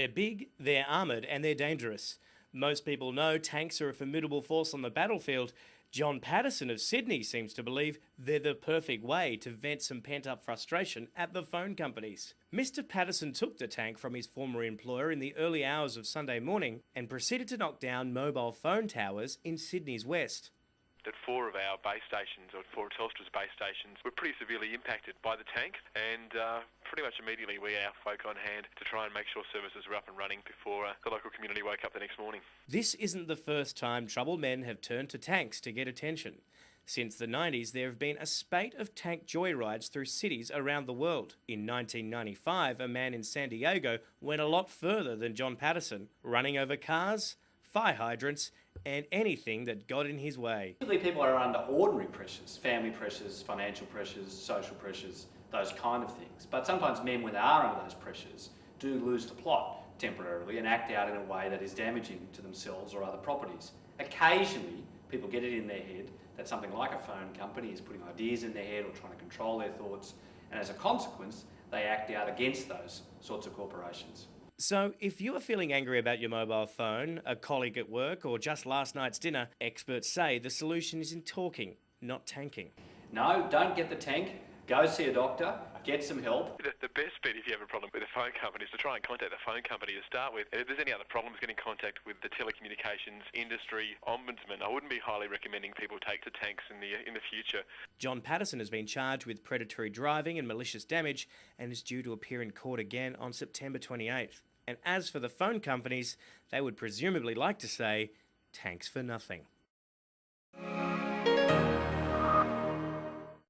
They're big, they're armoured, and they're dangerous. Most people know tanks are a formidable force on the battlefield. John Patterson of Sydney seems to believe they're the perfect way to vent some pent-up frustration at the phone companies. Mr. Patterson took the tank from his former employer in the early hours of Sunday morning and proceeded to knock down mobile phone towers in Sydney's west. That 4 of our base stations, or 4 of Telstra's base stations, were pretty severely impacted by the tank, and pretty much immediately we had our folk on hand to try and make sure services were up and running before the local community woke up the next morning. This isn't the first time troubled men have turned to tanks to get attention. Since the 90s, there have been a spate of tank joyrides through cities around the world. In 1995, a man in San Diego went a lot further than John Patterson, running over cars, fire hydrants, and anything that got in his way. Typically people are under ordinary pressures, family pressures, financial pressures, social pressures, those kind of things. But sometimes men, when they are under those pressures, do lose the plot temporarily and act out in a way that is damaging to themselves or other properties. Occasionally, people get it in their head that something like a phone company is putting ideas in their head or trying to control their thoughts, and as a consequence, they act out against those sorts of corporations. So, if you are feeling angry about your mobile phone, a colleague at work, or just last night's dinner, experts say the solution is in talking, not tanking. No, don't get the tank. Go see a doctor, get some help. The best bit if you have a problem with a phone company is to try and contact the phone company to start with. And if there's any other problems, get in contact with the telecommunications industry ombudsman. I wouldn't be highly recommending people take to tanks in the future. John Patterson has been charged with predatory driving and malicious damage and is due to appear in court again on September 28th. And as for the phone companies, they would presumably like to say, tanks for nothing.